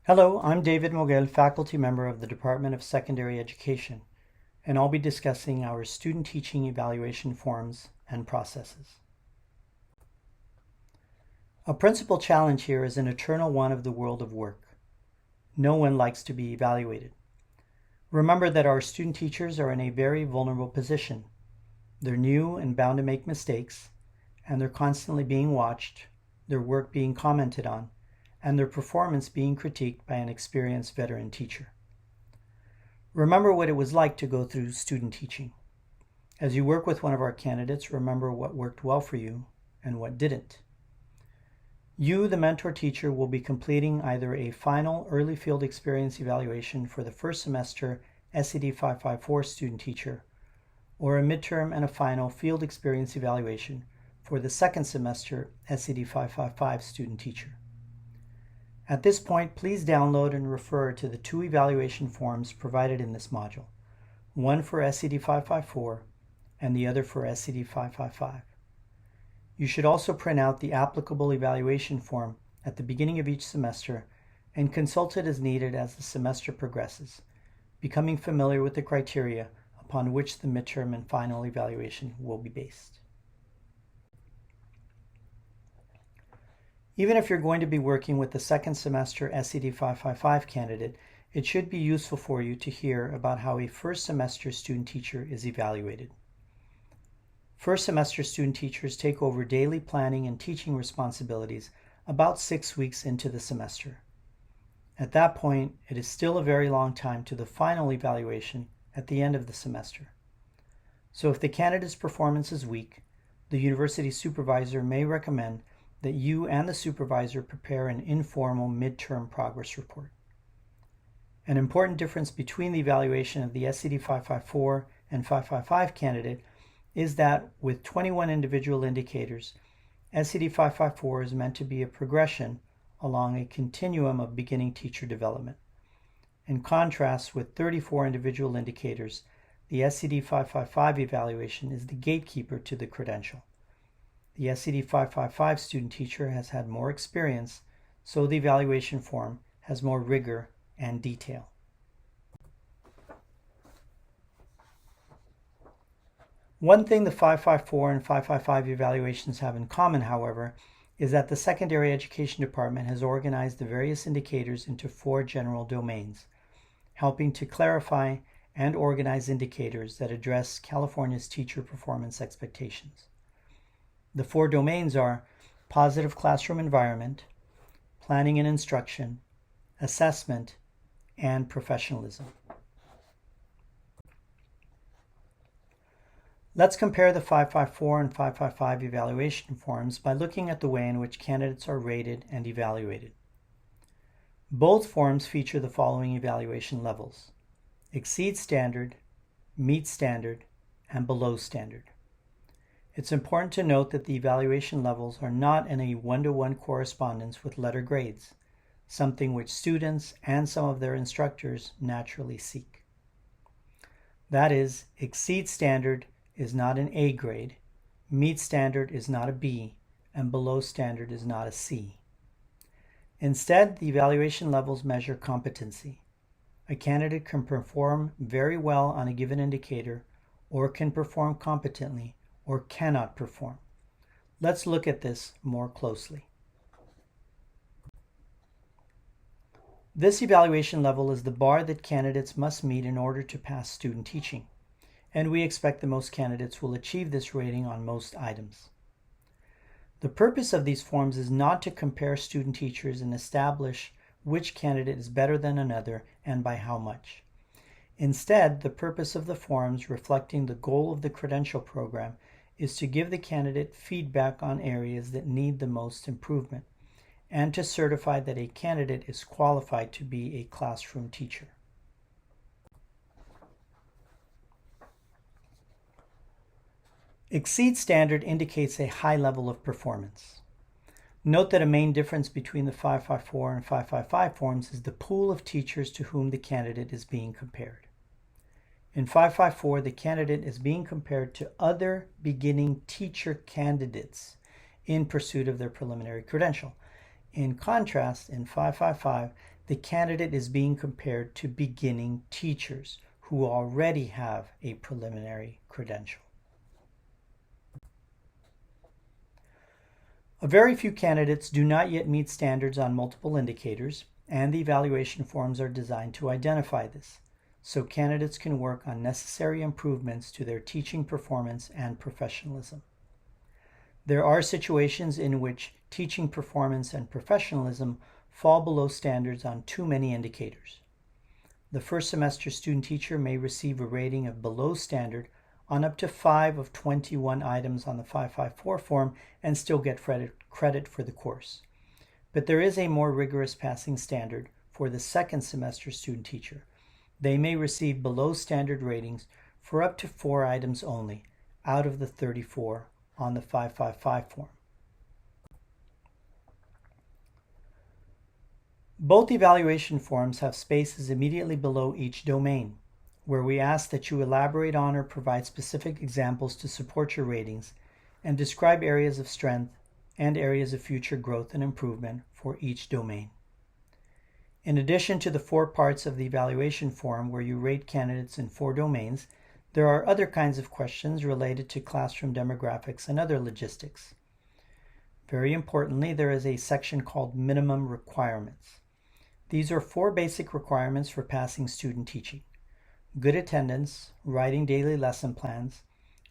Hello, I'm David Moguel, faculty member of the Department of Secondary Education, and I'll be discussing our student teaching evaluation forms and processes. A principal challenge here is an eternal one of the world of work. No one likes to be evaluated. Remember that our student teachers are in a very vulnerable position. They're new and bound to make mistakes, and they're constantly being watched, their work being commented on, and their performance being critiqued by an experienced veteran teacher. Remember what it was like to go through student teaching. As you work with one of our candidates, remember what worked well for you and what didn't. You, the mentor teacher, will be completing either a final early field experience evaluation for the first semester SED 554 student teacher, or a midterm and a final field experience evaluation for the second semester SED 555 student teacher. At this point, please download and refer to the two evaluation forms provided in this module, one for SED 554 and the other for SED 555. You should also print out the applicable evaluation form at the beginning of each semester and consult it as needed as the semester progresses, becoming familiar with the criteria upon which the midterm and final evaluation will be based. Even if you're going to be working with the second semester SED 555 candidate, it should be useful for you to hear about how a first semester student teacher is evaluated. First semester student teachers take over daily planning and teaching responsibilities about 6 weeks into the semester. At that point, it is still a very long time to the final evaluation at the end of the semester. So if the candidate's performance is weak, the university supervisor may recommend that you and the supervisor prepare an informal midterm progress report. An important difference between the evaluation of the SED 554 and 555 candidate is that with 21 individual indicators, SED 554 is meant to be a progression along a continuum of beginning teacher development. In contrast, with 34 individual indicators, the SED 555 evaluation is the gatekeeper to the credential. The SED 555 student teacher has had more experience, so the evaluation form has more rigor and detail. One thing the 554 and 555 evaluations have in common, however, is that the Secondary Education Department has organized the various indicators into 4 general domains, helping to clarify and organize indicators that address California's teacher performance expectations. The 4 domains are positive classroom environment, planning and instruction, assessment, and professionalism. Let's compare the 554 and 555 evaluation forms by looking at the way in which candidates are rated and evaluated. Both forms feature the following evaluation levels: exceed standard, meet standard, and below standard. It's important to note that the evaluation levels are not in a one-to-one correspondence with letter grades, something which students and some of their instructors naturally seek. That is, exceed standard is not an A grade, meet standard is not a B, and below standard is not a C. Instead, the evaluation levels measure competency. A candidate can perform very well on a given indicator or can perform competently or cannot perform. Let's look at this more closely. This evaluation level is the bar that candidates must meet in order to pass student teaching, and we expect that most candidates will achieve this rating on most items. The purpose of these forms is not to compare student teachers and establish which candidate is better than another and by how much. Instead, the purpose of the forms, reflecting the goal of the credential program, is to give the candidate feedback on areas that need the most improvement and to certify that a candidate is qualified to be a classroom teacher. Exceed standard indicates a high level of performance. Note that a main difference between the 554 and 555 forms is the pool of teachers to whom the candidate is being compared. In 554, the candidate is being compared to other beginning teacher candidates in pursuit of their preliminary credential. In contrast, in 555, the candidate is being compared to beginning teachers who already have a preliminary credential. A very few candidates do not yet meet standards on multiple indicators, and the evaluation forms are designed to identify this, so candidates can work on necessary improvements to their teaching performance and professionalism. There are situations in which teaching performance and professionalism fall below standards on too many indicators. The first semester student teacher may receive a rating of below standard on up to 5 of 21 items on the 554 form and still get credit for the course. But there is a more rigorous passing standard for the second semester student teacher. They may receive below standard ratings for up to 4 items only out of the 34 on the 555 form. Both evaluation forms have spaces immediately below each domain, where we ask that you elaborate on or provide specific examples to support your ratings and describe areas of strength and areas of future growth and improvement for each domain. In addition to the 4 parts of the evaluation form where you rate candidates in 4 domains, there are other kinds of questions related to classroom demographics and other logistics. Very importantly, there is a section called minimum requirements. These are 4 basic requirements for passing student teaching: good attendance, writing daily lesson plans,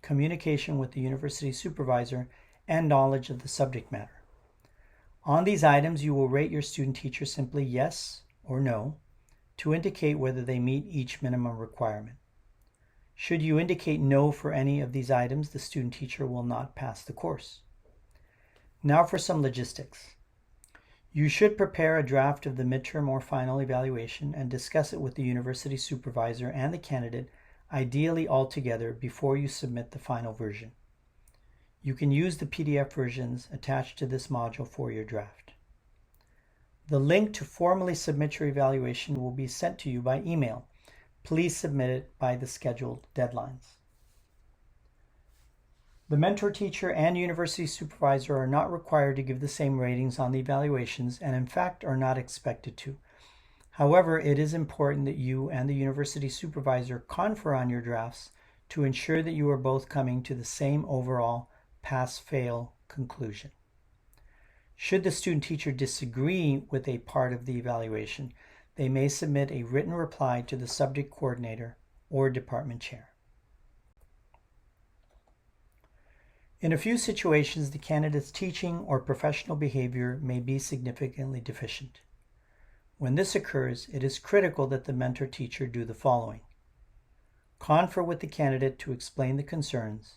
communication with the university supervisor, and knowledge of the subject matter. On these items, you will rate your student teacher simply yes or no to indicate whether they meet each minimum requirement. Should you indicate no for any of these items, the student teacher will not pass the course. Now for some logistics. You should prepare a draft of the midterm or final evaluation and discuss it with the university supervisor and the candidate, ideally all together, before you submit the final version. You can use the PDF versions attached to this module for your draft. The link to formally submit your evaluation will be sent to you by email. Please submit it by the scheduled deadlines. The mentor teacher and university supervisor are not required to give the same ratings on the evaluations and in fact are not expected to. However, it is important that you and the university supervisor confer on your drafts to ensure that you are both coming to the same overall pass-fail conclusion. Should the student teacher disagree with a part of the evaluation, they may submit a written reply to the subject coordinator or department chair. In a few situations, the candidate's teaching or professional behavior may be significantly deficient. When this occurs, it is critical that the mentor teacher do the following: confer with the candidate to explain the concerns,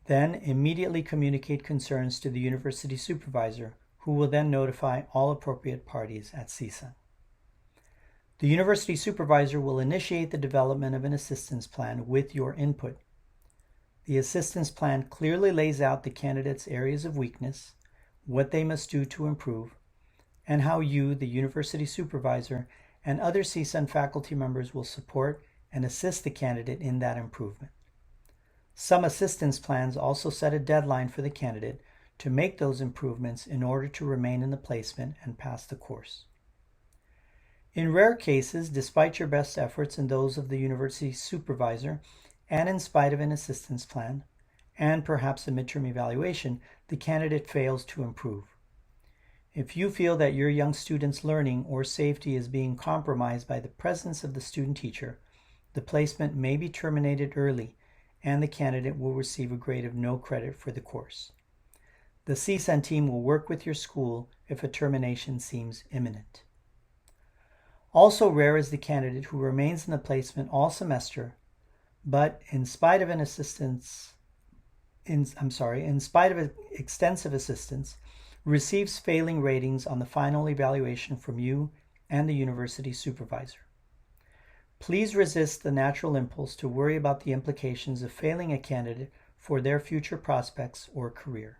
then immediately communicate concerns to the university supervisor, who will then notify all appropriate parties at CSUN. The university supervisor will initiate the development of an assistance plan with your input. The assistance plan clearly lays out the candidate's areas of weakness, what they must do to improve, and how you, the university supervisor, and other CSUN faculty members will support and assist the candidate in that improvement. Some assistance plans also set a deadline for the candidate to make those improvements in order to remain in the placement and pass the course. In rare cases, despite your best efforts and those of the university supervisor, and in spite of an assistance plan, and perhaps a midterm evaluation, the candidate fails to improve. If you feel that your young student's learning or safety is being compromised by the presence of the student teacher, the placement may be terminated early, and the candidate will receive a grade of no credit for the course. The CSUN team will work with your school if a termination seems imminent. Also rare is the candidate who remains in the placement all semester, but in spite of extensive assistance, receives failing ratings on the final evaluation from you and the university supervisor. Please resist the natural impulse to worry about the implications of failing a candidate for their future prospects or career.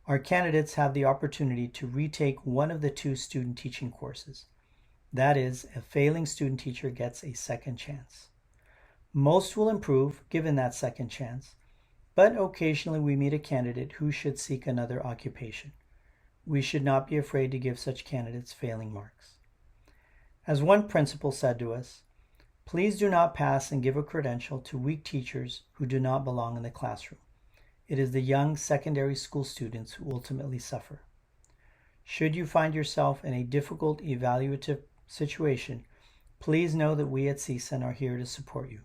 Our candidates have the opportunity to retake one of the 2 student teaching courses. That is, a failing student teacher gets a second chance. Most will improve given that second chance, but occasionally we meet a candidate who should seek another occupation. We should not be afraid to give such candidates failing marks. As one principal said to us, please do not pass and give a credential to weak teachers who do not belong in the classroom. It is the young secondary school students who ultimately suffer. Should you find yourself in a difficult evaluative situation, please know that we at CSUN are here to support you.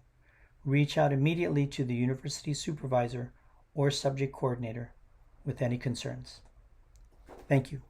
Reach out immediately to the university supervisor or subject coordinator with any concerns. Thank you.